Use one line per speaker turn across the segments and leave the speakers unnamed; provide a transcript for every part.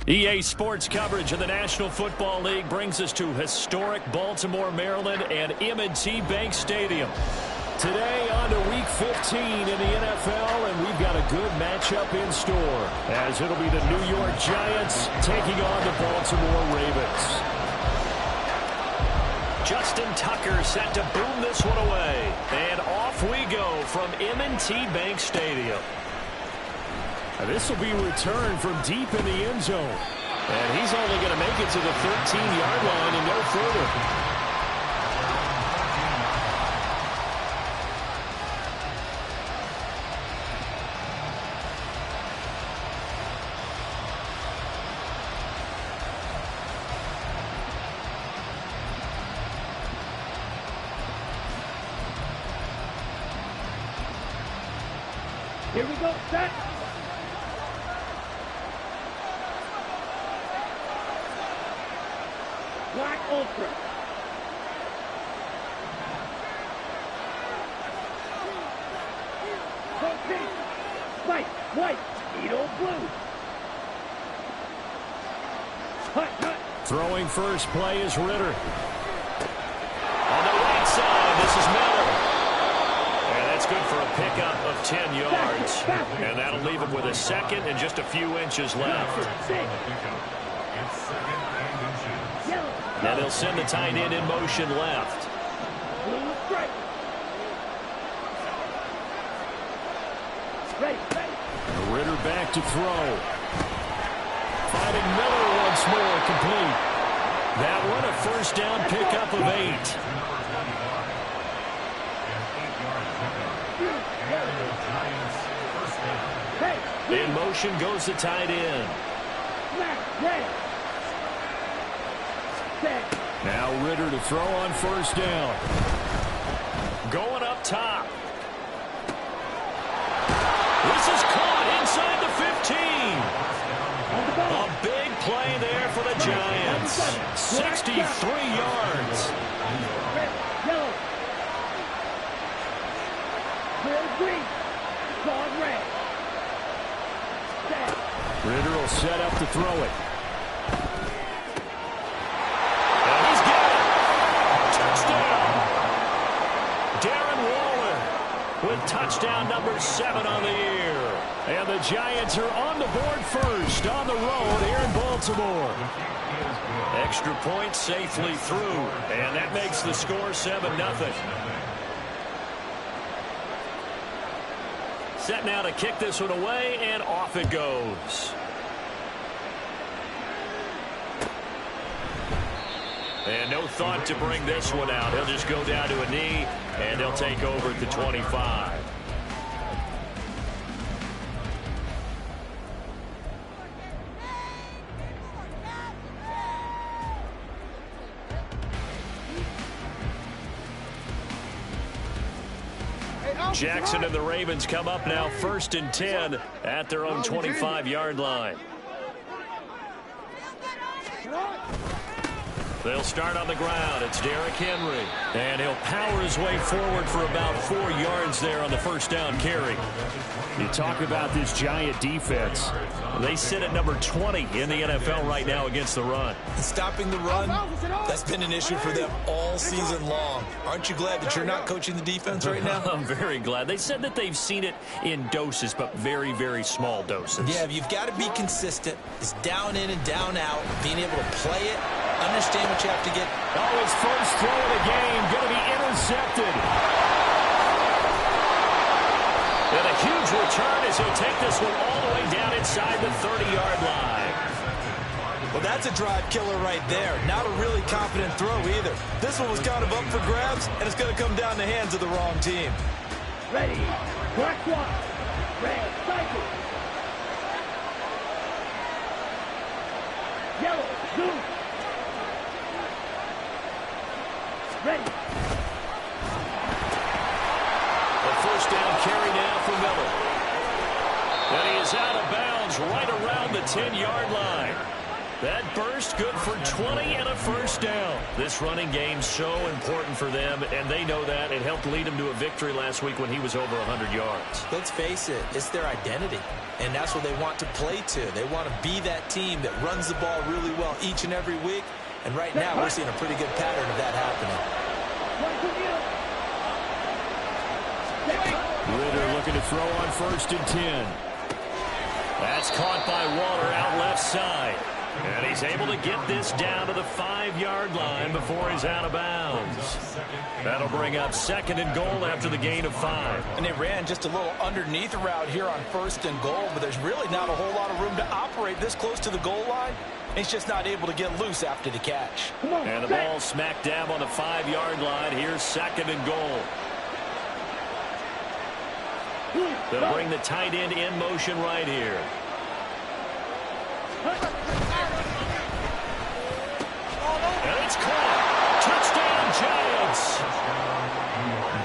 EA Sports coverage of the National Football League brings us to historic Baltimore, Maryland and M&T Bank Stadium. Today on to Week 15 in the NFL, and we've got a good matchup in store, as it'll be the New York Giants taking on the Baltimore Ravens. Justin Tucker set to boom this one away, and off we go from M&T Bank Stadium. This will be returned from deep in the end zone. And he's only going to make it to the 13-yard line and no further.
Here we go, set. Black Ultra. Pink. White. White. Edo blue. Hut.
Throwing first play is Ritter. On the right side, this is Miller. And that's good for a pickup of 10 yards. And that'll leave him with a second and just a few inches left. Now they'll send the tight end in motion left. Ritter back to throw. Finding Miller once more, complete. That one a first down pickup of 8. In motion goes the tight end. Now Ritter to throw on first down. Going up top. This is caught inside the 15. A big play there for the Giants. 63 yards. Ritter will set up to throw it. With touchdown number 7 on the year. And the Giants are on the board first on the road here in Baltimore. Extra point safely through. And that makes the score 7-0. Set now to kick this one away, and off it goes. And no thought to bring this one out. He'll just go down to a knee, and he'll take over at the 25. Jackson and the Ravens come up now 1st and 10 at their own 25-yard line. They'll start on the ground. It's Derrick Henry. And he'll power his way forward for about 4 yards there on the first down carry. You talk about this Giant defense. They sit at number 20 in the NFL right now against the run.
Stopping the run, that's been an issue for them all season long. Aren't you glad that you're not coaching the defense right now?
I'm very glad. They said that they've seen it in doses, but very, very small doses.
Yeah, you've got to be consistent. It's down in and down out, being able to play it, understand what you have to get.
Oh, his first throw of the game going to be intercepted. And a huge return as he'll take this one all the way down inside the 30-yard line.
Well, that's a drive killer right there. Not a really confident throw either. This one was kind of up for grabs, and it's going to come down the hands of the wrong team.
Ready. Black one. Red. Cycle. Yellow. Blue. Ready.
A first down carry now for Miller. And he is out of bounds right around the 10-yard line. That burst good for 20 and a first down. This running game's so important for them, and they know that. It helped lead them to a victory last week when he was over 100 yards.
Let's face it, it's their identity, and that's what they want to play to. They want to be that team that runs the ball really well each and every week, and right now we're seeing a pretty good pattern of that happening.
Ritter looking to throw on 1st and 10. That's caught by Waller out left side. And he's able to get this down to the 5-yard line before he's out of bounds. That'll bring up 2nd and goal after the gain of 5.
And they ran just a little underneath route here on 1st and goal, but there's really not a whole lot of room to operate this close to the goal line. He's just not able to get loose after the catch.
And the ball smack dab on the 5-yard line. Here's 2nd and goal. They'll bring the tight end in motion right here. And it's caught. Touchdown, Giants.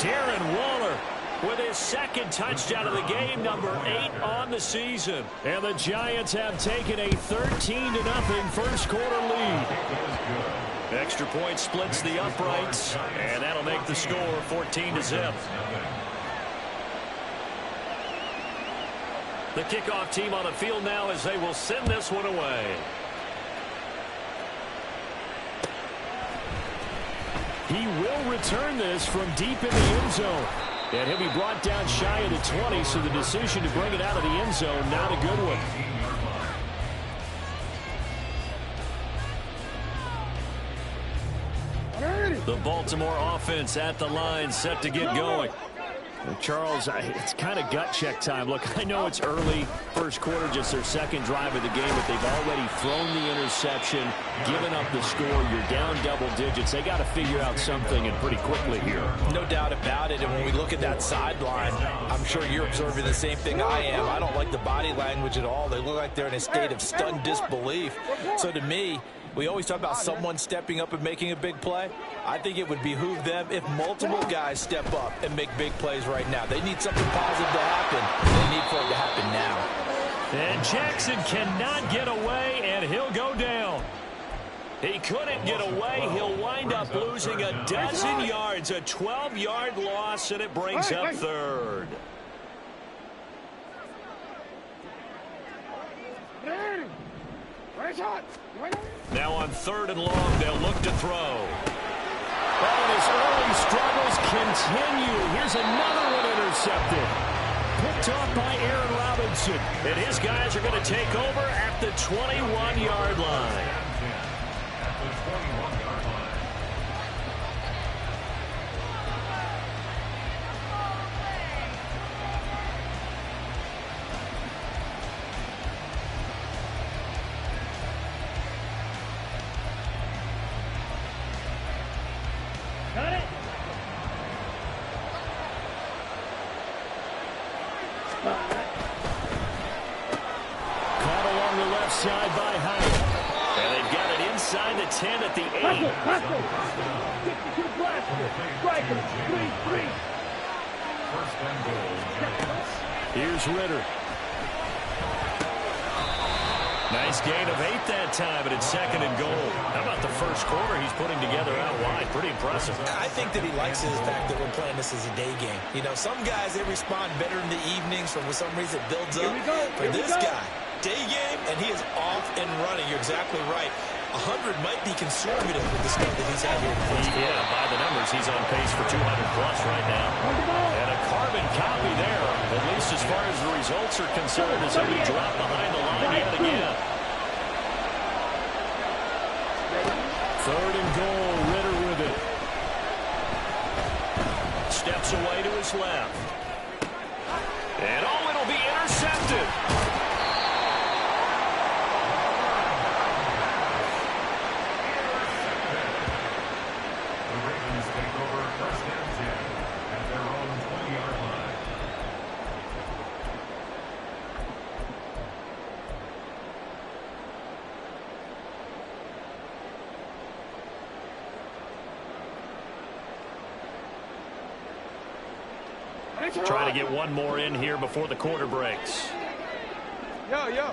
Darren Waller with his 2nd touchdown of the game, number 8 on the season. And the Giants have taken a 13-0 first quarter lead. Extra point splits the uprights, and that'll make the score 14-0. The kickoff team on the field now as they will send this one away. He will return this from deep in the end zone. And he'll be brought down shy of the 20, so the decision to bring it out of the end zone, not a good one. The Baltimore offense at the line, set to get going. Charles, it's kind of gut check time. Look, I know it's early, first quarter, just their 2nd drive of the game, but they've already thrown the interception, given up the score. You're down double digits. They got to figure out something, and pretty quickly here.
No doubt about it, and when we look at that sideline, I'm sure you're observing the same thing I am. I don't like the body language at all. They look like they're in a state of stunned disbelief. So to me, we always talk about someone stepping up and making a big play. I think it would behoove them if multiple guys step up and make big plays right now. They need something positive to happen. They need for it to happen now.
And Jackson cannot get away, and he'll go down. He couldn't get away. He'll wind up losing a dozen yards, a 12-yard loss, and it brings up 3rd. Now on 3rd and long, they'll look to throw. And his early struggles continue. Here's another one intercepted. Picked off by Aaron Robinson. And his guys are going to take over at the 21-yard line. Caught along the left side by Hyatt. And they've got it inside the 10 at the 8.
Hustle. 52 blaster. Striker. 3-3.
Here's Ritter. Nice gain of 8 that time, but it's 2nd and goal. How about the first quarter he's putting together out wide? Pretty impressive.
I think that he likes the fact that we're playing this as a day game. You know, some guys, they respond better in the evenings. For some reason, it builds up. For this guy, day game, and he is off and running. You're exactly right. 100 might be conservative with the stuff that he's had here in the first quarter.
Yeah, by the numbers, he's on pace for 200-plus right now. And a carbon copy there, at least as far as the results are concerned, as he'll be dropped behind the line yet again. 3rd and goal, Ritter with it. Steps away to his left. And oh, it'll be intercepted. Trying to get one more in here before the quarter breaks.
Yo.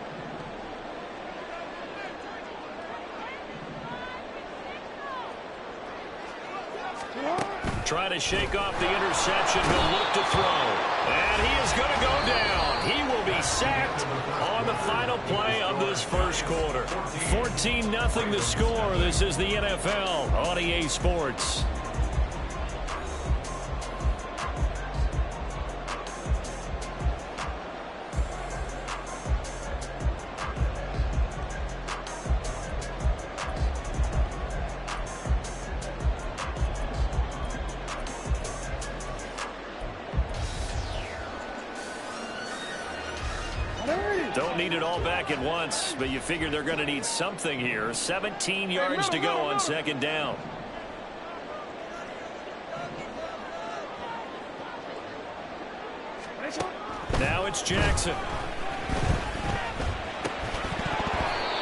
Trying to shake off the interception. He'll look to throw. And he is going to go down. He will be sacked on the final play of this first quarter. 14-0 the score. This is the NFL on EA Sports. Don't need it all back at once, but you figure they're going to need something here. 17 yards to go on second down. Now it's Jackson.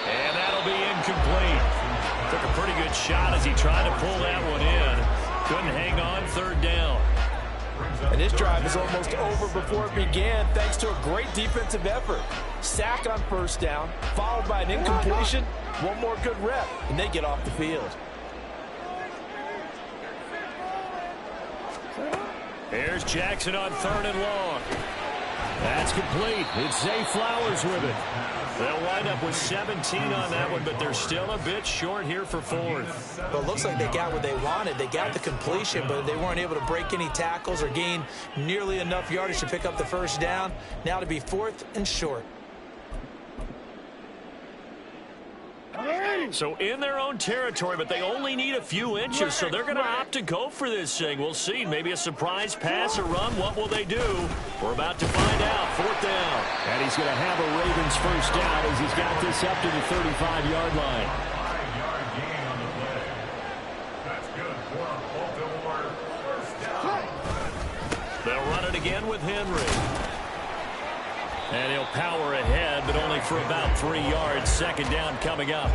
And that'll be incomplete. Took a pretty good shot as he tried to pull that one in. Couldn't hang on, third down.
And this drive is almost over before it began thanks to a great defensive effort. Sack on first down, followed by an incompletion. One more good rep, and they get off the field.
Here's Jackson on third and long. That's complete. It's Zay Flowers with it. They'll wind up with 17 on that one, but they're still a bit short here for fourth.
Well, it looks like they got what they wanted. They got the completion, but they weren't able to break any tackles or gain nearly enough yardage to pick up the first down. Now to be fourth and short.
So in their own territory, but they only need a few inches, so they're going to opt to go for this thing. We'll see. Maybe a surprise pass or run. What will they do? We're about to find out. Fourth down. And he's going to have a Ravens first down as he's got this up to the 35-yard line. They'll run it again with Henry. And he'll power ahead, but only for about 3 yards. Second down coming up.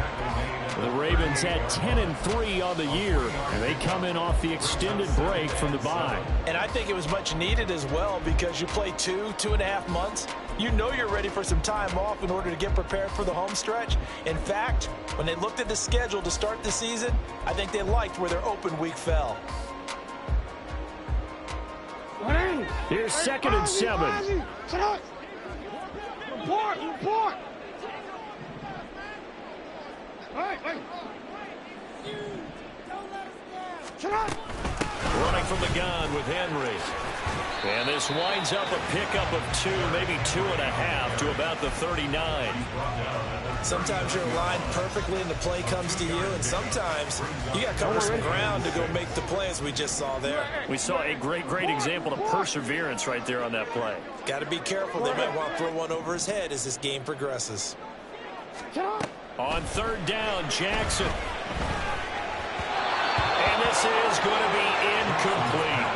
The Ravens had 10-3 on the year, and they come in off the extended break from the bye.
And I think it was much needed as well because you play 2.5 months. You know you're ready for some time off in order to get prepared for the home stretch. In fact, when they looked at the schedule to start the season, I think they liked where their open week fell.
Here's 2nd and 7.
Report!
Running from the gun with Henry. And this winds up a pickup of 2, maybe 2.5 to about the 39.
Sometimes you're aligned perfectly and the play comes to you, and sometimes you got to cover some ground to go make the play as we just saw there.
We saw a great example of perseverance right there on that play.
Got to be careful. They might want to throw one over his head as this game progresses.
On third down, Jackson. And this is going to be incomplete.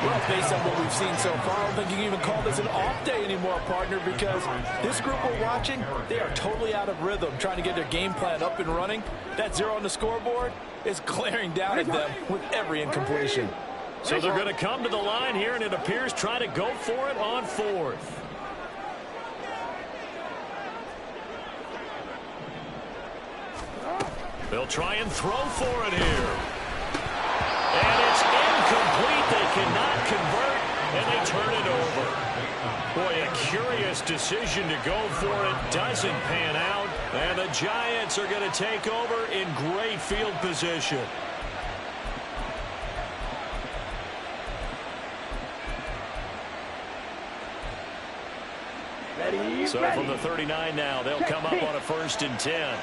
Well, based on what we've seen so far, I don't think you can even call this an off day anymore, partner, because this group we're watching, they are totally out of rhythm, trying to get their game plan up and running. That 0 on the scoreboard is glaring down at them with every incompletion.
So they're going to come to the line here, and it appears try to go for it on fourth. They'll try and throw for it here. And it's incomplete. They cannot convert, and they turn it over. Boy, a curious decision to go for it. Doesn't pan out, and the Giants are going to take over in great field position. So from the 39 now, they'll come up on a 1st and 10.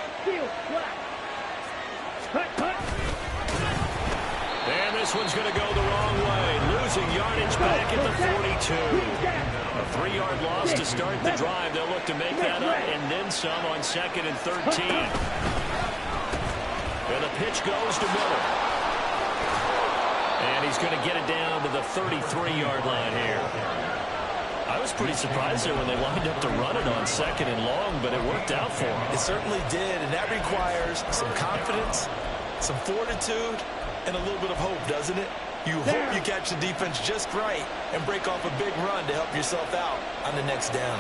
And this one's going to go the wrong way. Losing yardage back at the 42. A 3-yard loss to start the drive. They'll look to make that up and then some on 2nd and 13. And the pitch goes to Miller. And he's going to get it down to the 33-yard line here. I was pretty surprised there when they lined up to run it on 2nd and long, but it worked out for them.
It certainly did, and that requires some confidence, some fortitude, and a little bit of hope, doesn't it? You hope you catch the defense just right and break off a big run to help yourself out on the next down.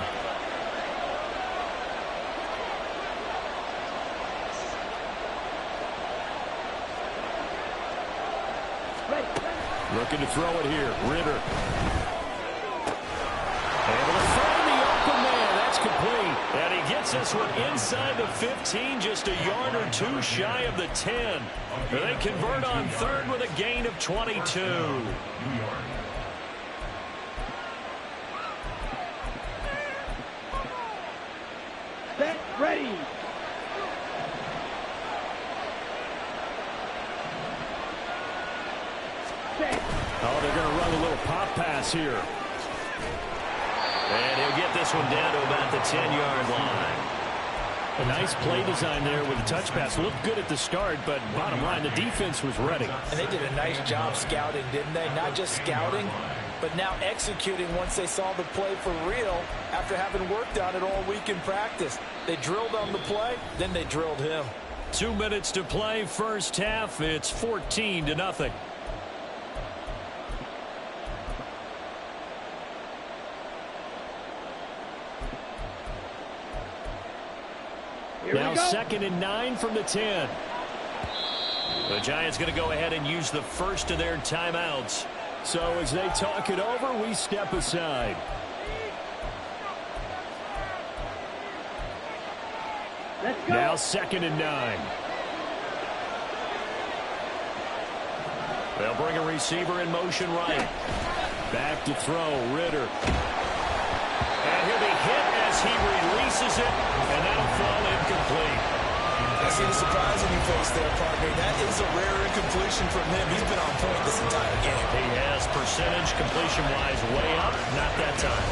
Looking to throw it here. Ritter. Able to find the open man. That's complete. And he gets this one inside the 15, just a yard or two shy of the 10. They convert on third with a gain of 22.
Set, ready.
Oh, they're going to run a little pop pass here. And he'll get this one down to about the 10-yard line. A nice play design there with a touch pass. Looked good at the start, but bottom line, the defense was ready.
And they did a nice job scouting, didn't they? Not just scouting, but now executing once they saw the play for real after having worked on it all week in practice. They drilled on the play, then they drilled him.
2 minutes to play, first half. It's 14-0. Now 2nd and 9 from the 10. The Giants going to go ahead and use the first of their timeouts. So as they talk it over, we step aside.
Let's go.
Now 2nd and 9. They'll bring a receiver in motion right. Back to throw, Ritter. And he'll be hit as he releases it, and that'll fall incomplete.
I see the surprise in your face there, partner. That is a rare incompletion from him. He's been on point this entire game.
He has percentage completion-wise way up, not that time.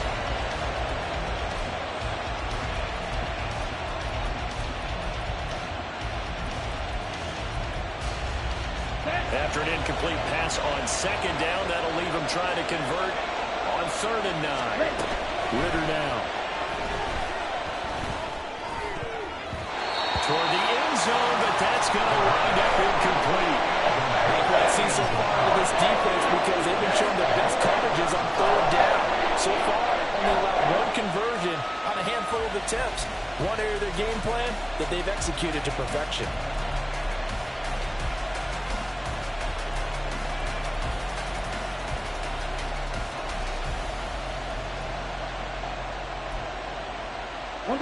After an incomplete pass on 2nd down, that'll leave him trying to convert on 3rd and 9. Ritter now. Toward the end zone, but that's going to wind up incomplete.
What I see so far with this defense, because they've been showing the best coverages on 3rd down. So far, only allowed one conversion on a handful of attempts. One area of their game plan that they've executed to perfection.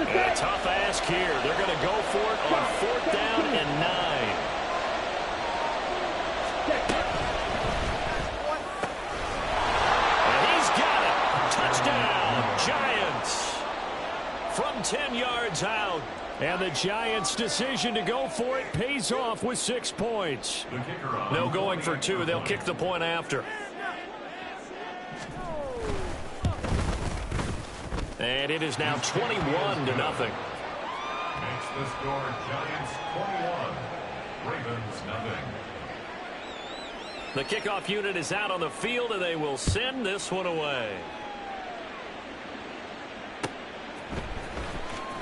A tough ask here. They're going to go for it on 4th down and 9. And he's got it. Touchdown, Giants. From 10 yards out. And the Giants' decision to go for it pays off with 6 points. No going for 2. They'll kick the point after. And it is now 21-0.
Makes the score Giants 21, Ravens nothing.
The kickoff unit is out on the field, and they will send this one away.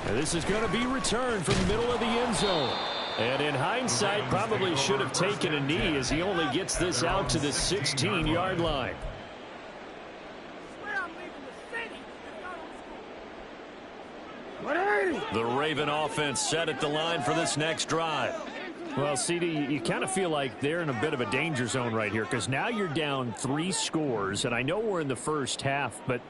And this is going to be returned from the middle of the end zone. And in hindsight, probably should have taken a knee as he only gets this out to the 16-yard line. The Raven offense set at the line for this next drive. Well, CD, you kind of feel like they're in a bit of a danger zone right here because now you're down 3 scores, and I know we're in the first half, but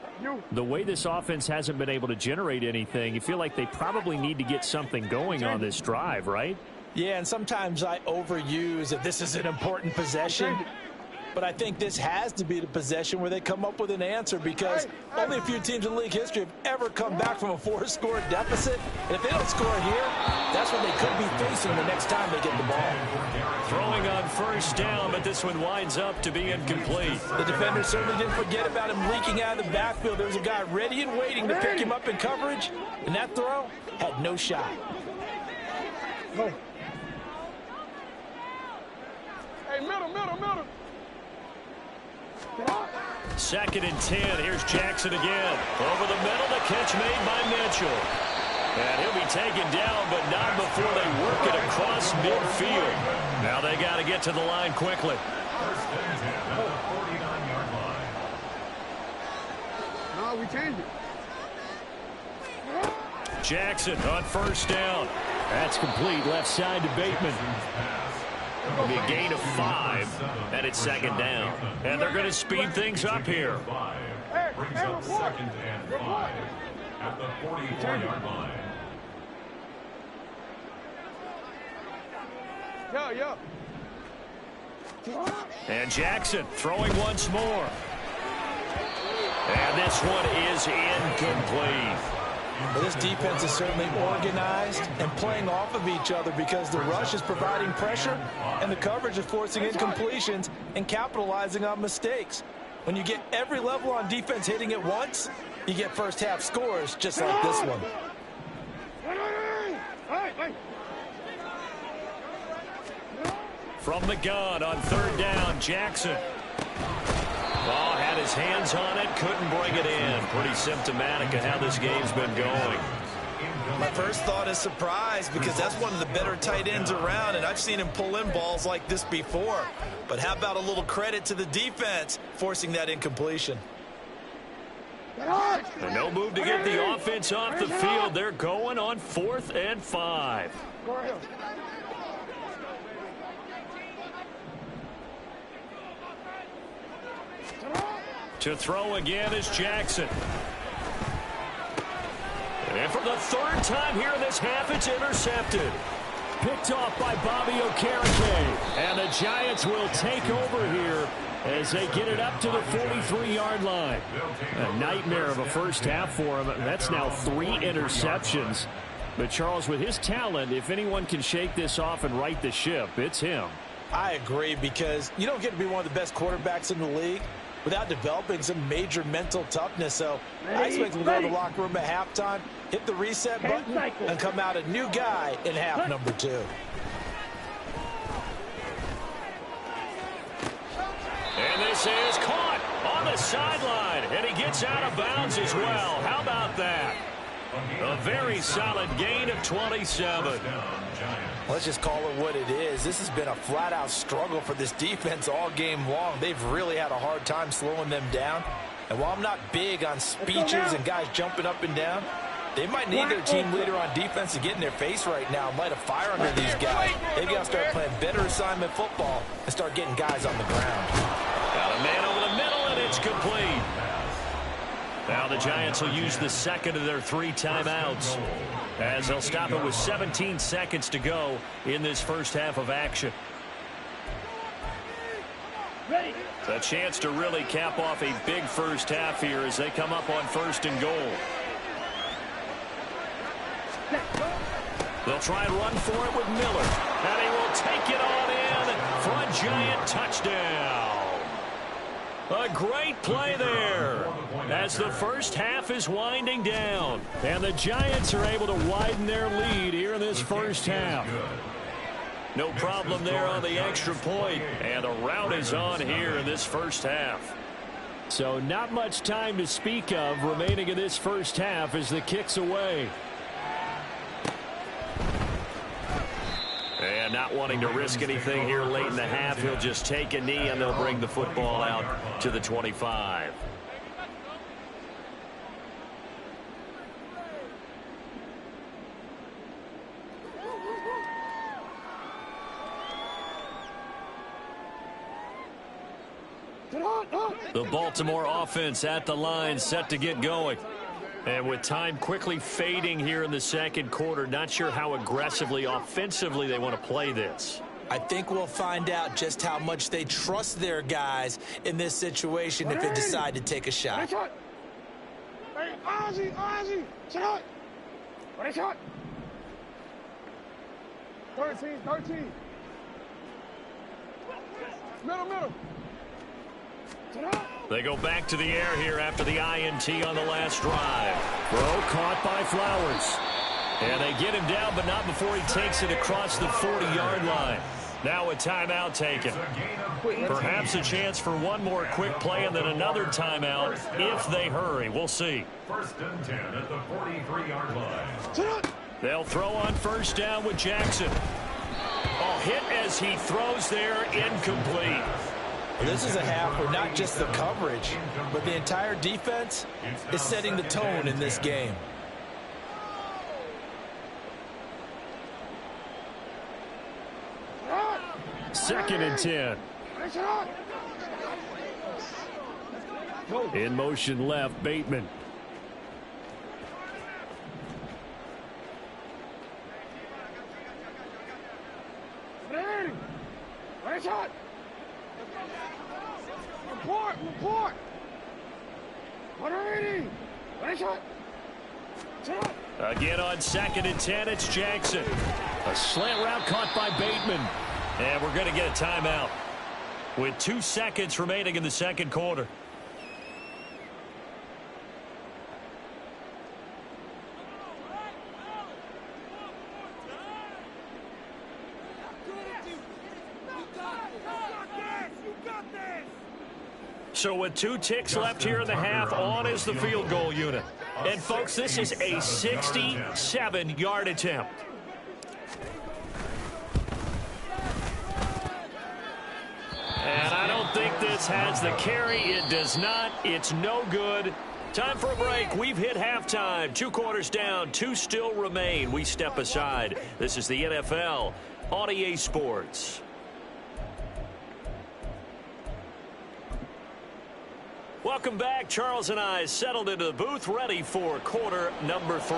the way this offense hasn't been able to generate anything, you feel like they probably need to get something going on this drive, right?
Yeah, and sometimes I overuse that this is an important possession. But I think this has to be the possession where they come up with an answer because only a few teams in league history have ever come back from a 4-score deficit. And if they don't score here, that's what they could be facing the next time they get the ball.
Throwing on 1st down, but this one winds up to be incomplete.
The defender certainly didn't forget about him leaking out of the backfield. There was a guy ready and waiting to pick him up in coverage, and that throw had no shot.
Hey, middle.
2nd and 10. Here's Jackson again. Over the middle, the catch made by Mitchell. And he'll be taken down, but not before they work it across midfield. Now they got to get to the line quickly.
1st and 10 at the 49-yard line.
No, we changed it.
Jackson on 1st down. That's complete left side to Bateman. It'll be a gain of 5, and it's second down. And they're going to speed things up here.
Brings up second and 5 at the 44-yard line.
And Jackson throwing once more. And this one is incomplete.
Well, this defense is certainly organized and playing off of each other because the rush is providing pressure and the coverage is forcing incompletions and capitalizing on mistakes. When you get every level on defense hitting at once, you get first half scores just like this one.
From the gun on third down, Jackson. Oh, had his hands on it, couldn't bring it in. Pretty symptomatic of how this game's been going.
My first thought is surprise because that's one of the better tight ends around, and I've seen him pull in balls like this before. But how about a little credit to the defense forcing that incompletion?
And no move to get the offense off the field. They're going on 4th and 5. To throw again is Jackson. And for the 3rd time here in this half, it's intercepted. Picked off by Bobby Okereke. And the Giants will take over here as they get it up to the 43-yard line. A nightmare of a first half for him. That's now 3 interceptions. But Charles, with his talent, if anyone can shake this off and right the ship, it's him.
I agree because you don't get to be one of the best quarterbacks in the league without developing some major mental toughness. So I expect him to go to the locker room at halftime, hit the reset button, and come out a new guy in half number 2.
And this is caught on the sideline, and he gets out of bounds as well. How about that? A very solid gain of 27.
Let's just call it what it is. This has been a flat-out struggle for this defense all game long. They've really had a hard time slowing them down. And while I'm not big on speeches and guys jumping up and down, they might need their team leader on defense to get in their face right now and light a fire under these guys. They've got to start playing better assignment football and start getting guys on the ground.
Got a man over the middle, and it's complete. Now the Giants will use the second of their 3 timeouts as they'll stop it with 17 seconds to go in this first half of action. A chance to really cap off a big first half here as they come up on 1st and goal. They'll try and run for it with Miller, and he will take it on in for a Giant touchdown. A great play there as the first half is winding down. And the Giants are able to widen their lead here in this first half. No problem there on the extra point. And a rout is on here in this first half. So not much time to speak of remaining in this first half as the kick's away. And not wanting to risk anything here late in the half, he'll just take a knee and they'll bring the football out to the 25. The Baltimore offense at the line, set to get going. And with time quickly fading here in the second quarter, not sure how aggressively, offensively they want to play this.
I think we'll find out just how much they trust their guys in this situation if they decide to take a shot.
Hey, Ozzy, shut up. What is shot? 13. Middle.
They go back to the air here after the INT on the last drive. Throw caught by Flowers. And they get him down, but not before he takes it across the 40-yard line. Now a timeout taken. Perhaps a chance for one more quick play and then another timeout if they hurry. We'll see.
1st and 10 at the 43-yard line.
They'll throw on 1st down with Jackson. Oh, hit as he throws there, incomplete.
This is a half where not just the coverage, but the entire defense is setting the tone in this game.
2nd and 10. In motion left, Bateman.
Report.
Again on 2nd and 10, it's Jackson. A slant route caught by Bateman. And we're going to get a timeout with 2 seconds remaining in the 2nd quarter. So with 2 ticks left here in the half, on is the field goal unit. And folks, this is a 67-yard attempt. And I don't think this has the carry. It does not. It's no good. Time for a break. We've hit halftime. 2 quarters down. 2 still remain. We step aside. This is the NFL on EA Sports. Welcome back. Charles and I settled into the booth, ready for quarter number 3.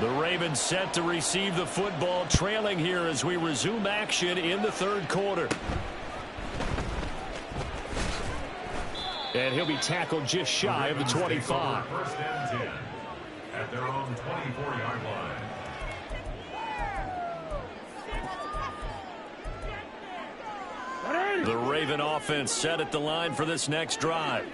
The Ravens set to receive the football, trailing here as we resume action in the 3rd quarter. And he'll be tackled just shy of the 25.
1st and 10 at their own 24-yard line.
The Raven offense set at the line for this next drive.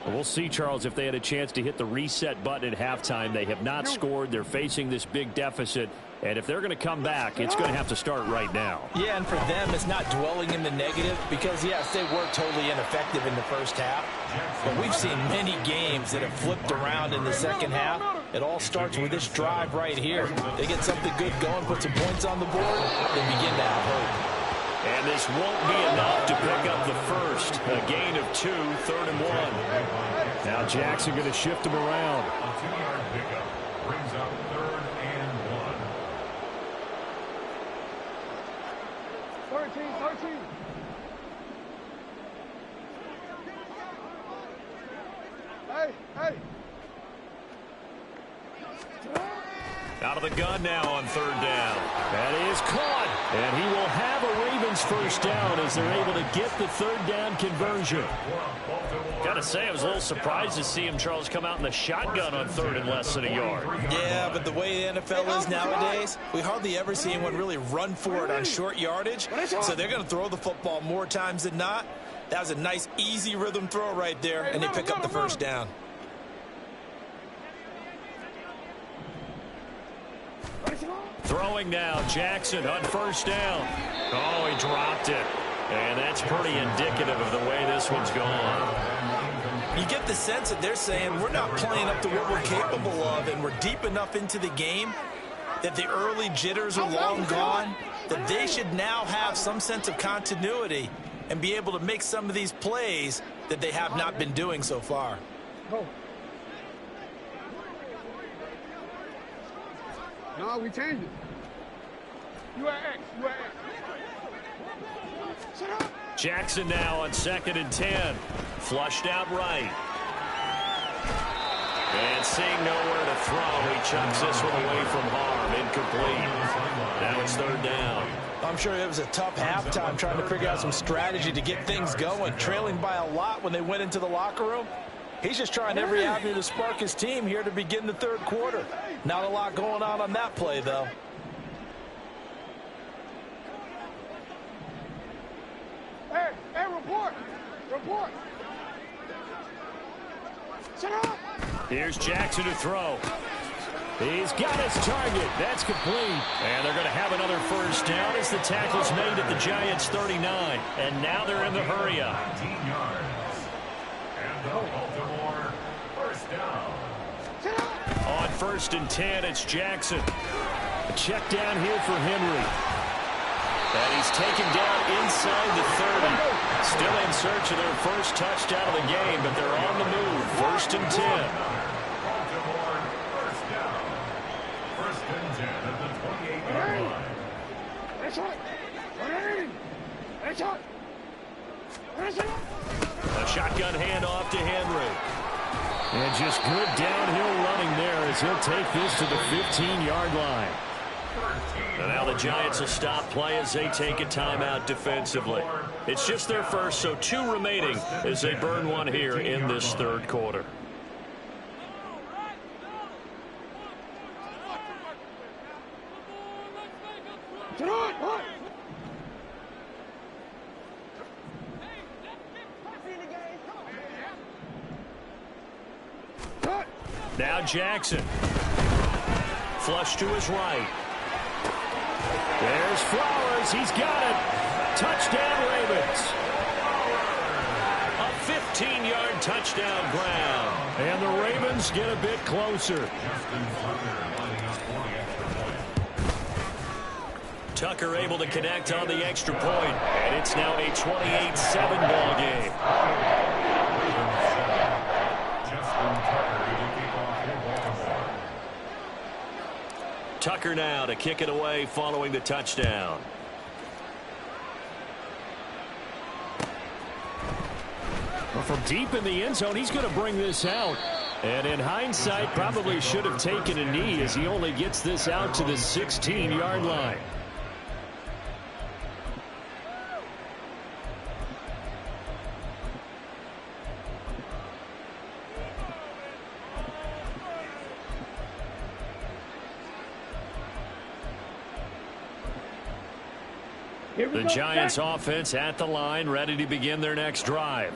We'll see, Charles, if they had a chance to hit the reset button at halftime. They have not scored. They're facing this big deficit. And if they're going to come back, it's going to have to start right now.
Yeah, and for them, it's not dwelling in the negative because, yes, they were totally ineffective in the first half. But we've seen many games that have flipped around in the 2nd half. It all starts with this drive right here. They get something good going, put some points on the board, they begin to have hope.
And this won't be enough to pick up the first. A gain of 2, 3rd and 1. Now Jackson going to shift him around.
A 2-yard pickup brings up 3rd and 1.
13. Hey.
Out of the gun now on 3rd down. That is caught. And he will have a Ravens first down as they're able to get the 3rd down conversion. Got to say, I was a little surprised to see him, Charles, come out in the shotgun on 3rd and less than a yard.
Yeah, but the way the NFL is nowadays, we hardly ever see anyone really run for it on short yardage. So they're going to throw the football more times than not. That was a nice, easy rhythm throw right there, and they pick up the first down.
Throwing now, Jackson on 1st down. Oh, he dropped it. And that's pretty indicative of the way this one's gone.
You get the sense that they're saying we're not playing up to what we're capable of, and we're deep enough into the game that the early jitters are long gone, that they should now have some sense of continuity and be able to make some of these plays that they have not been doing so far.
No, we changed it. You at X. Shut up.
Jackson now on 2nd and 10. Flushed out right. And seeing nowhere to throw, he chucks this one away from harm. Incomplete. Now it's 3rd down.
I'm sure it was a tough halftime trying to figure out some strategy to get things going. Trailing by a lot when they went into the locker room. He's just trying every avenue to spark his team here to begin the 3rd quarter. Not a lot going on that play, though.
Hey, report. Shut up.
Here's Jackson to throw. He's got his target. That's complete. And they're going to have another first down as the tackle's made at the Giants' 39. And now they're in the hurry-up.
19 yards. And the Baltimore first down.
On 1st and 10, it's Jackson. A check down here for Henry. And he's taken down inside the 30. Still in search of their first touchdown of the game, but they're on the move. 1st and 10.
Baltimore first down. 1st and 10 at the 28-yard line.
That's right.
A shotgun handoff to Henry. And just good downhill running there as he'll take this to the 15-yard line. And now the Giants will stop play as they take a timeout defensively. It's just their first, so 2 remaining as they burn one here in this third quarter. Now Jackson. Flush to his right. There's Flowers. He's got it. Touchdown, Ravens. A 15-yard touchdown ground. And the Ravens get a bit closer. Tucker able to connect on the extra point. And it's now a 28-7 ball game. Tucker now to kick it away following the touchdown. Well, from deep in the end zone, he's going to bring this out. And in hindsight, probably should have taken a knee as he only gets this out to the 16-yard line. The Giants offense at the line, ready to begin their next drive.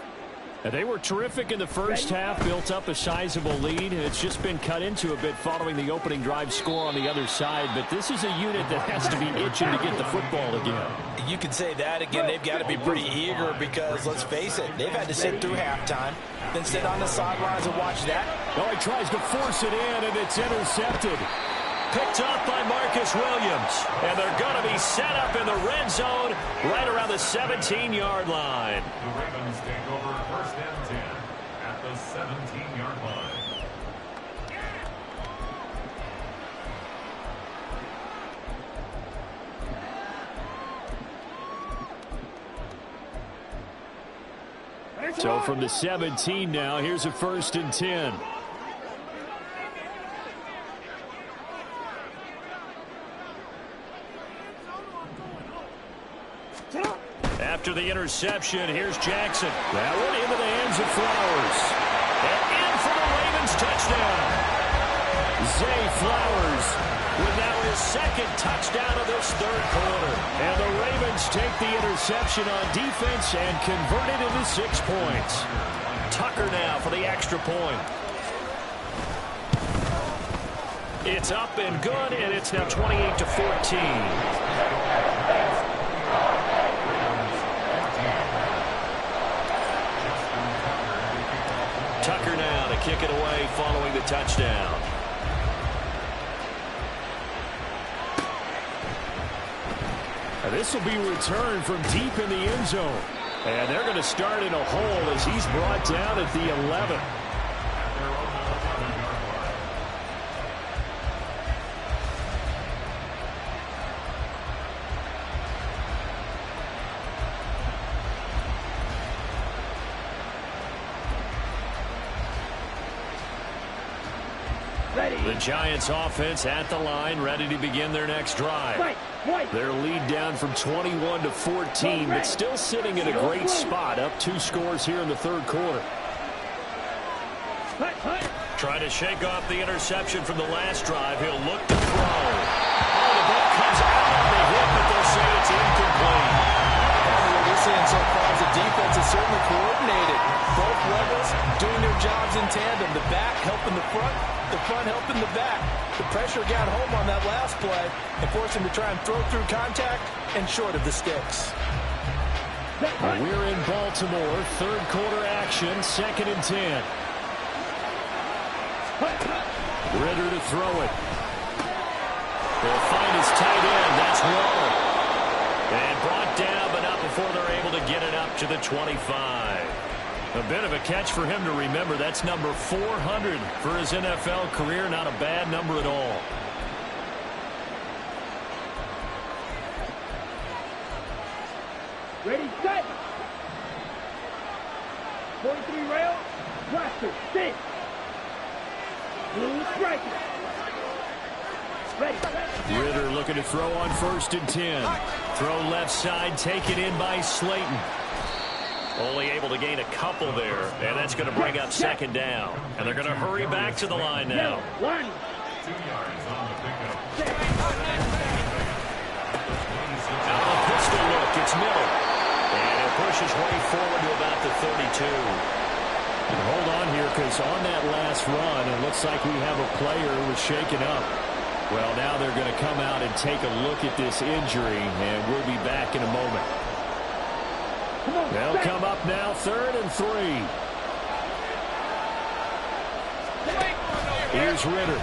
And they were terrific in the first half, built up a sizable lead. It's just been cut into a bit following the opening drive score on the other side. But this is a unit that has to be itching to get the football again.
You can say that again. They've got to be pretty eager because, let's face it, they've had to sit through halftime, then sit on the sidelines and watch that.
Oh, he tries to force it in, and it's intercepted. Picked up by Marcus Williams. And they're going to be set up in the red zone right around the 17-yard line.
The Ravens take over first and 10 at the 17-yard line.
So from the 17 now, here's a first and 10. After the interception, here's Jackson. That one into the hands of Flowers. And in for the Ravens touchdown. Zay Flowers with now his second touchdown of this third quarter. And the Ravens take the interception on defense and convert it into 6 points. Tucker now for the extra point. It's up and good, and it's now 28-14. Tucker now to kick it away following the touchdown. Now this will be returned from deep in the end zone. And they're going to start in a hole as he's brought down at the 11. The Giants offense at the line, ready to begin their next drive. Their lead down from 21-14, but still sitting in a great spot, up 2 scores here in the third quarter. Trying to shake off the interception from the last drive. He'll look to throw. Oh, the ball comes out on the hip, but they'll say it's incomplete.
What we're seeing so far is the defense is certainly coordinated. Both levels doing their jobs in tandem. The back helping the front helping the back. The pressure got home on that last play and forced him to try and throw through contact and short of the sticks.
Well, we're in Baltimore. Third quarter action, 2nd and 10. Ritter to throw it. They'll find his tight end. That's Waller. And brought down, but not before they're able to get it up to the 25. A bit of a catch for him to remember. That's number 400 for his NFL career. Not a bad number at all.
Ready, set. 43 rail. Blaster, sit. Blue striker. Ready, set.
Ritter looking to throw on 1st and 10. Throw left side, taken in by Slayton. Only able to gain a couple there, and that's going to bring up 2nd down. And they're going to hurry back to the line now.
2
1.
yards on the pickup.
Out of the pistol look, it's Miller. And he'll push his way forward to about the 32. And hold on here, because on that last run, it looks like we have a player who was shaken up. Well, now they're going to come out and take a look at this injury, and we'll be back in a moment. They'll come up now, 3rd and 3. Here's Ritter.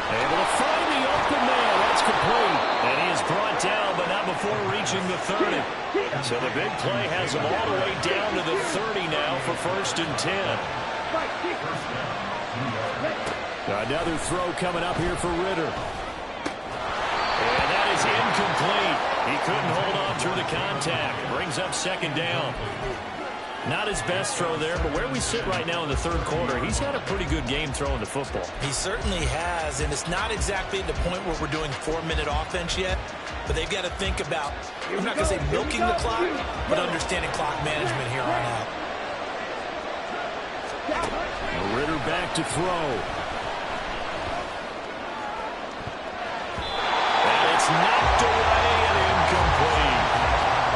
Able to find the open man. That's complete. And he is brought down, but not before reaching the 30. So the big play has him all the way down to the 30 now for 1st and 10. Another throw coming up here for Ritter. And that is incomplete. He couldn't hold on through the contact. Brings up 2nd down. Not his best throw there, but where we sit right now in the 3rd quarter, he's had a pretty good game throwing the football.
He certainly has, and it's not exactly at the point where we're doing 4-minute offense yet, but they've got to think about, I'm not going to say milking the clock, but understanding clock management here on out.
Ritter back to throw. And it's knocked away and incomplete.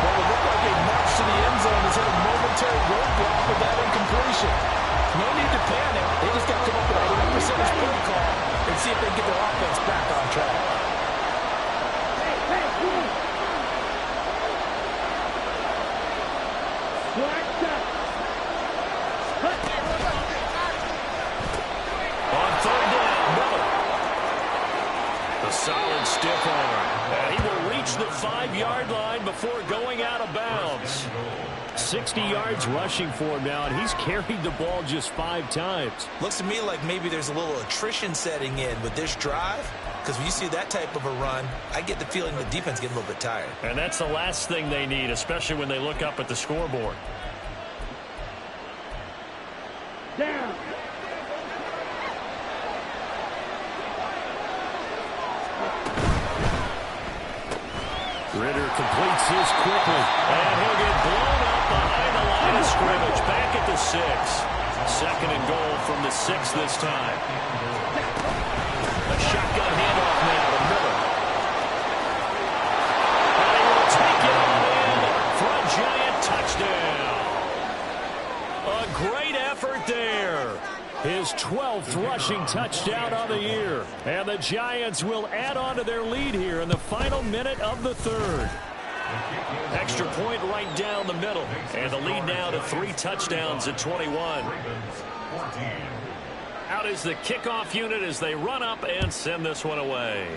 Well, it looked like a march to the end zone has hit a momentary roadblock with that incompletion. No need to panic. They just got to come up with a 100% play call and see if they can get their offense back on track.
On 3rd down, Miller. A solid stiff arm. And he will reach the 5-yard line before going out of bounds. 60 yards rushing for him now, and he's carried the ball just 5 times.
Looks to me like maybe there's a little attrition setting in with this drive, because when you see that type of a run, I get the feeling the defense getting a little bit tired.
And that's the last thing they need, especially when they look up at the scoreboard.
Down.
Ritter completes his quickly, and he'll get blown up behind the line of scrimmage. Back at the 6. 2nd and goal from the 6 this time. A shotgun handoff now to Miller. And he will take it all in for a giant touchdown. A great effort there. His 12th rushing touchdown on the year. And the Giants will add on to their lead here in the final minute of the 3rd. Extra point right down the middle. And the lead now to 3 touchdowns at 21. Out is the kickoff unit as they run up and send this one away.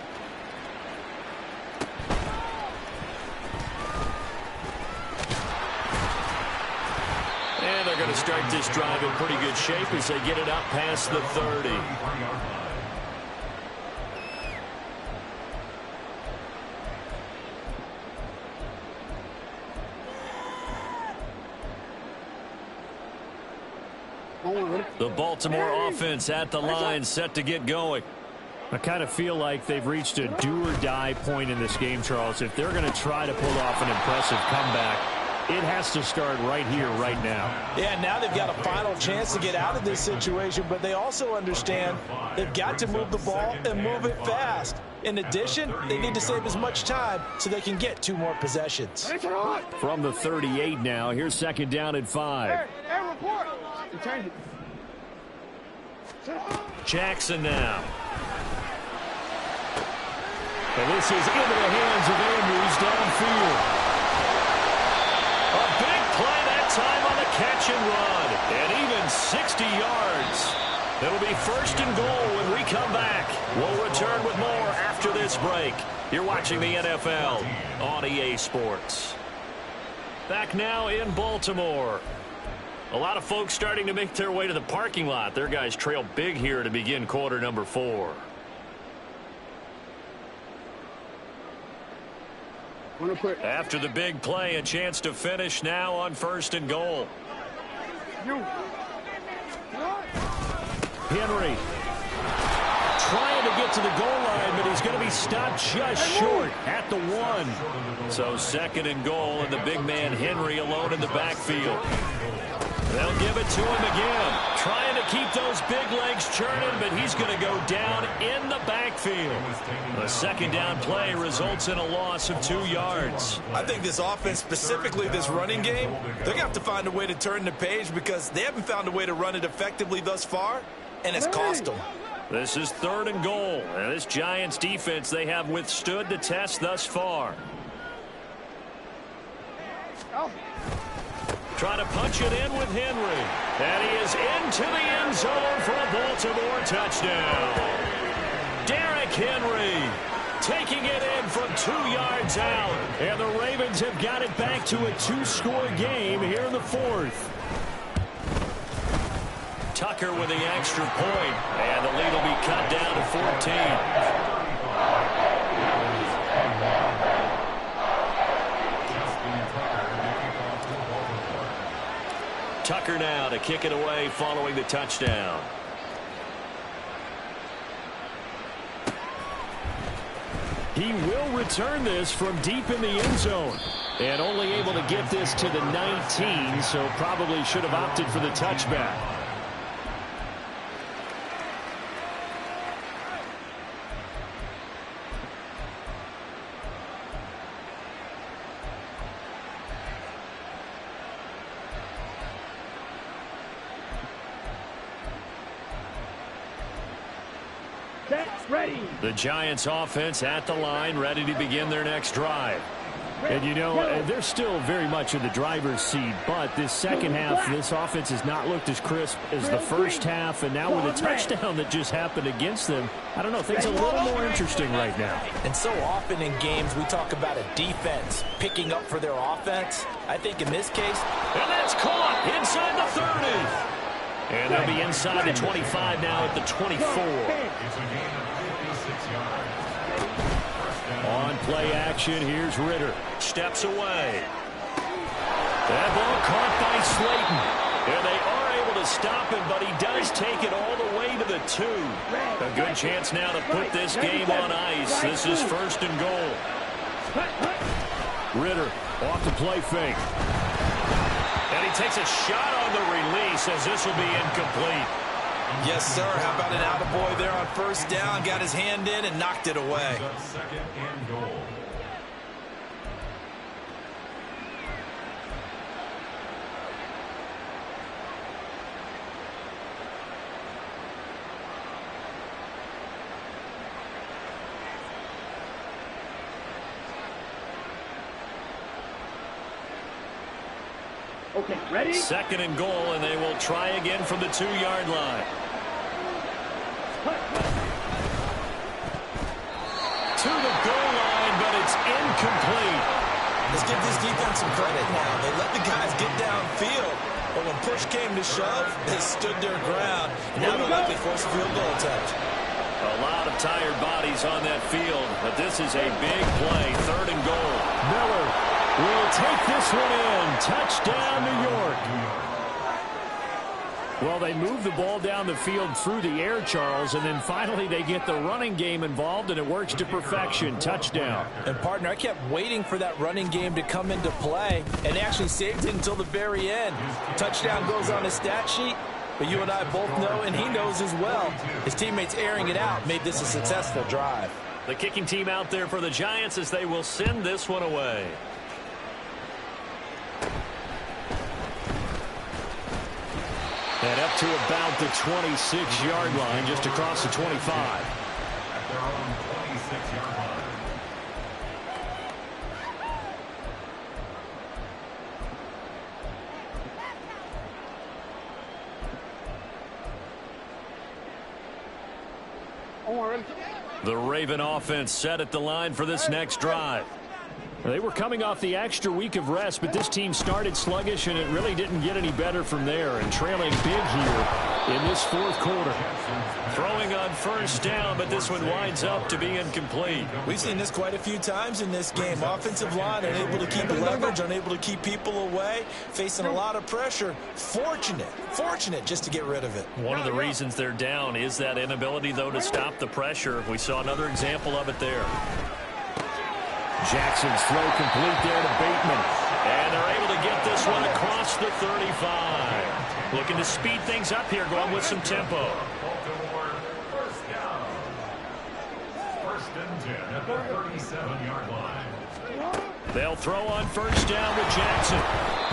And they're going to start this drive in pretty good shape as they get it up past the 30. The Baltimore offense at the line, set to get going. I kind of feel like they've reached a do-or-die point in this game, Charles. If they're going to try to pull off an impressive comeback, it has to start right here, right now.
Yeah, now they've got a final chance to get out of this situation, but they also understand they've got to move the ball and move it fast. In addition, they need to save as much time so they can get 2 more possessions.
From the 38 now, here's 2nd down and 5. Jackson now. And this is into the hands of Andrews downfield. A big play that time on the catch and run. And even 60 yards. It'll be 1st and goal when we come back. We'll return with more after this break. You're watching the NFL on EA Sports. Back now in Baltimore. A lot of folks starting to make their way to the parking lot. Their guys trail big here to begin quarter number 4.
Wanna quit.
After the big play, a chance to finish now on 1st and goal. Henry trying to get to the goal line, but he's going to be stopped just short at the 1. So 2nd and goal, and the big man Henry alone in the backfield. They'll give it to him again. Trying to keep those big legs churning, but he's going to go down in the backfield. A 2nd down play results in a loss of 2 yards.
I think this offense, specifically this running game, they're going to have to find a way to turn the page because they haven't found a way to run it effectively thus far, and it's cost them.
This is 3rd and goal. And this Giants defense, they have withstood the test thus far. Trying to punch it in with Henry. And he is into the end zone for a Baltimore touchdown. Derrick Henry taking it in from 2 yards out. And the Ravens have got it back to a 2-score game here in the 4th. Tucker with the extra point, and the lead will be cut down to 14. Tucker now to kick it away following the touchdown. He will return this from deep in the end zone. And only able to get this to the 19, so probably should have opted for the touchback.
Ready.
The Giants offense at the line, ready to begin their next drive. And you know, they're still very much in the driver's seat, but this second half, this offense has not looked as crisp as the first half, and now with a touchdown that just happened against them, I don't know, things are a little more interesting right now.
And so often in games, we talk about a defense picking up for their offense. I think in this case,
and that's caught inside the 30. And they'll be inside the 25 now at the 24. On play action, here's Ritter. Steps away. That ball caught by Slayton. And they are able to stop him, but he does take it all the way to the 2. A good chance now to put this game on ice. This is 1st and goal. Ritter off the play fake. And he takes a shot on the release as this will be incomplete.
yes, sir. How about an attaboy there on 1st down? Got his hand in and knocked it away.
2nd and goal.
Okay, ready?
2nd and goal, and they will try again from the 2-yard line. To the goal line, but it's incomplete.
Let's give this defense some credit now. They let the guys get downfield, but when push came to shove, they stood their ground. Now they'll likely force a field goal attempt.
A lot of tired bodies on that field, but this is a big play. 3rd and goal. Miller will take this one in. Touchdown, New York. Well, they move the ball down the field through the air, Charles, and then finally they get the running game involved, and it works to perfection. Touchdown.
And, partner, I kept waiting for that running game to come into play, and actually saved it until the very end. Touchdown goes on his stat sheet, but you and I both know, and he knows as well, his teammates airing it out made this a successful drive.
The kicking team out there for the Giants as they will send this one away. And up to about the 26-yard line, just across the 25.
At their own 26-yard line.
The Raven offense set at the line for this next drive. They were coming off the extra week of rest, but this team started sluggish, and it really didn't get any better from there. And trailing big here in this fourth quarter. Throwing on first down, but this one winds up to be incomplete.
We've seen this quite a few times in this game. Offensive line unable to keep leverage, unable to keep people away, facing a lot of pressure. Fortunate just to get rid of it.
One of the reasons they're down is that inability, though, to stop the pressure. We saw another example of it there. Jackson's throw complete there to Bateman. And they're able to get this one across the 35. Looking to speed things up here, going with some tempo.
First and 10 at the 37-yard line.
They'll throw on first down with Jackson.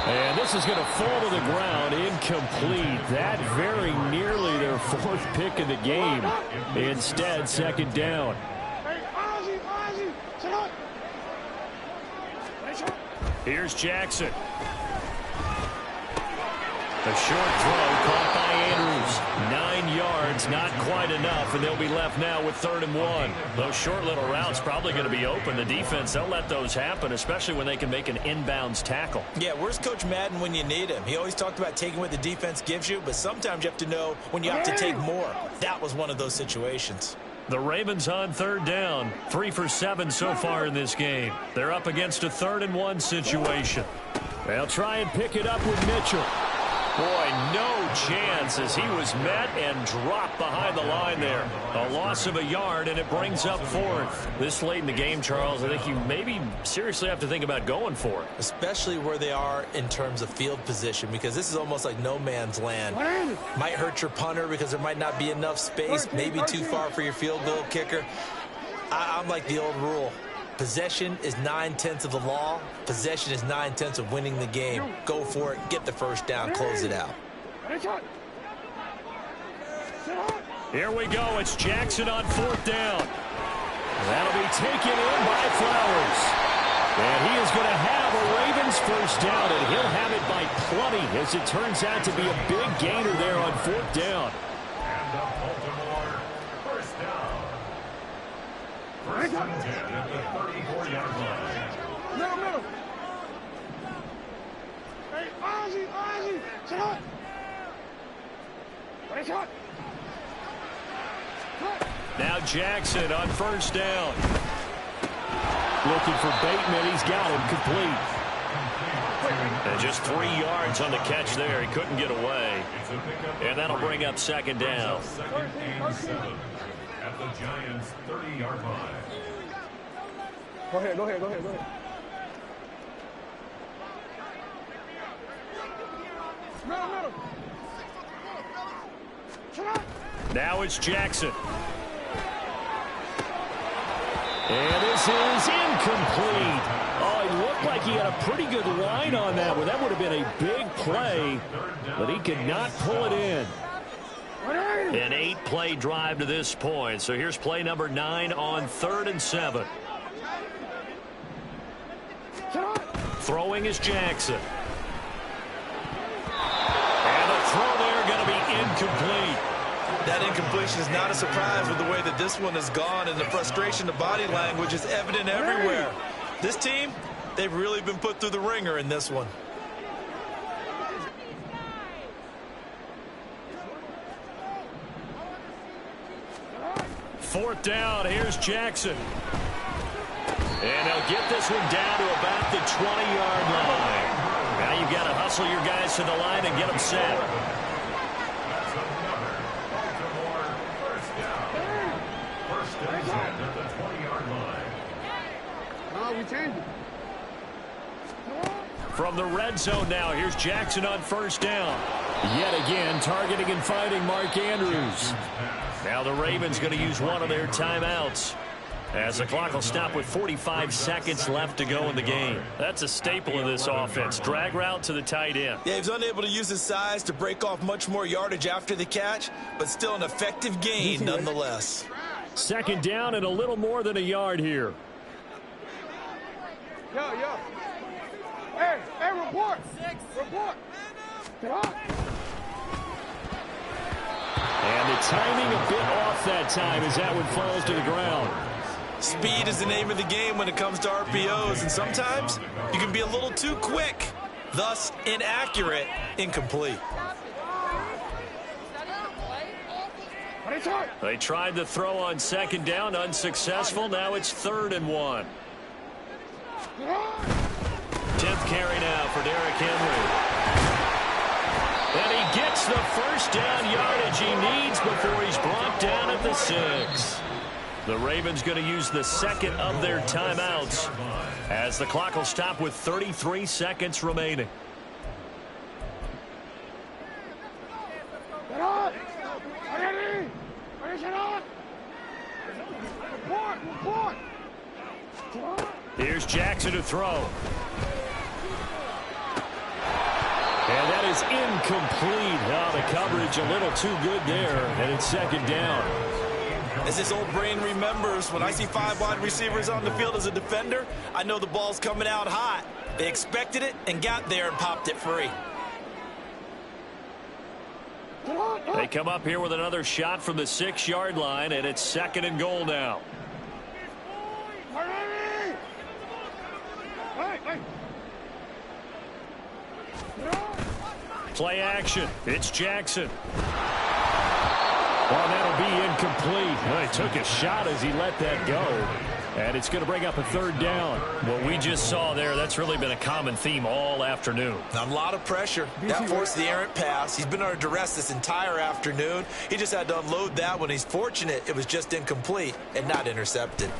And this is going to fall to the ground, incomplete. That very nearly their fourth pick of the game. Instead, second down. Here's Jackson. A short throw caught by Andrews. 9 yards, not quite enough, and they'll be left now with 3rd and 1. Those short little routes probably going to be open. The defense, they'll let those happen, especially when they can make an inbounds tackle.
Yeah, where's Coach Madden when you need him? He always talked about taking what the defense gives you, but sometimes you have to know when you have to take more. That was one of those situations.
The Ravens on 3rd down. 3 for 7 so far in this game. They're up against a 3rd and 1 situation. They'll try and pick it up with Mitchell. Boy, no chance as he was met and dropped behind the line there. A loss of a yard, and it brings up 4th. This late in the game, Charles, I think you maybe seriously have to think about going for it.
Especially where they are in terms of field position, because this is almost like no man's land. Might hurt your punter because there might not be enough space, maybe too far for your field goal kicker. I'm like the old rule. Possession is 9/10 of the law. Possession is 9/10 of winning the game. Go for it. Get the first down. Close it out.
Here we go. It's Jackson on 4th down. That'll be taken in by Flowers. And he is going to have a Ravens first down, and he'll have it by plenty as it turns out to be a big gainer there on 4th down.
And the Baltimore first down. First and 10 at the 34-yard line.
Middle. Hey, Ozzy, sit up. Wait up.
Now Jackson on first down. Looking for Bateman. He's got him complete. And just 3 yards on the catch there. He couldn't get away. And that'll bring up second down.
Second and 7 at the Giants' 30-yard line.
Go ahead. Middle.
Now it's Jackson. And this is incomplete. Oh, he looked like he had a pretty good line on that one. That would have been a big play, but he could not pull it in. An 8-play drive to this point. So here's play number 9 on 3rd and 7. Throwing is Jackson. And the throw there going to be incomplete.
That incompletion is not a surprise with the way that this one has gone, and the frustration, the body language is evident everywhere. This team, they've really been put through the ringer in this one.
Fourth down, here's Jackson. And they'll get this one down to about the 20-yard line. Now you've got to hustle your guys to the line and get them set.
At the 20-yard line.
No, we changed it.
From the red zone now, here's Jackson on first down. Yet again, targeting and finding Mark Andrews. Now the Ravens going to use one of their timeouts, as the clock will stop with 45 seconds left to go in the game. That's a staple of this offense. Drag route to the tight end.
Yeah, he's unable to use his size to break off much more yardage after the catch, but still an effective gain nonetheless.
Second down and a little more than a yard here.
Yo. Hey, report.
And the timing a bit off that time as that one falls to the ground.
Speed is the name of the game when it comes to RPOs, and sometimes you can be a little too quick, thus inaccurate, incomplete.
They tried to throw on second down, unsuccessful. Now it's 3rd and 1. 10th carry now for Derrick Henry. And he gets the first down yardage he needs before he's brought down at the 6. The Ravens going to use the second of their timeouts as the clock will stop with 33 seconds remaining. Here's Jackson to throw. And that is incomplete. Now the coverage a little too good there, and it's 2nd down.
As this old brain remembers, when I see 5 wide receivers on the field as a defender, I know the ball's coming out hot. They expected it and got there and popped it free.
They come up here with another shot from the 6-yard line, and it's 2nd and goal now. Play action. It's Jackson. Well, that'll be incomplete. Well, he took a shot as he let that go. And it's going to bring up a 3rd down. What we just saw there, that's really been a common theme all afternoon.
A lot of pressure. That forced the errant pass. He's been under duress this entire afternoon. He just had to unload that one. He's fortunate it was just incomplete and not intercepted.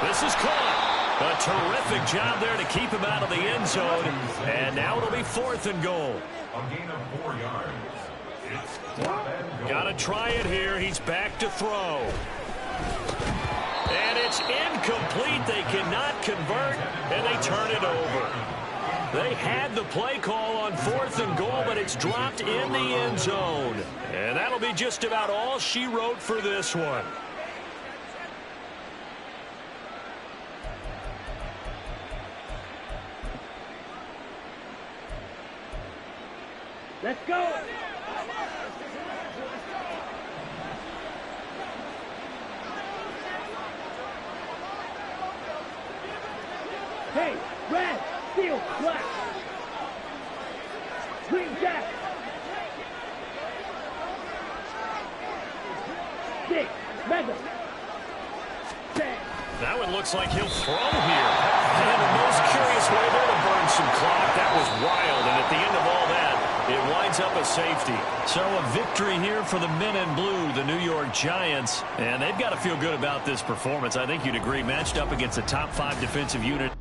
This is caught. A terrific job there to keep him out of the end zone. And now it'll be 4th and goal.
A gain of 4 yards.
Got to try it here. He's back to throw. And it's incomplete. They cannot convert, and they turn it over. They had the play call on 4th and goal, but it's dropped in the end zone. And that'll be just about all she wrote for this one.
Let's go. Hey, red, steel, black. Green jack. 6, mega. 10.
Now it looks like he'll throw here. And the most curious way there to burn some clock. That was wild, and at the end of all that, it winds up a safety. So a victory here for the men in blue, the New York Giants. And they've got to feel good about this performance. I think you'd agree, matched up against a top 5 defensive unit.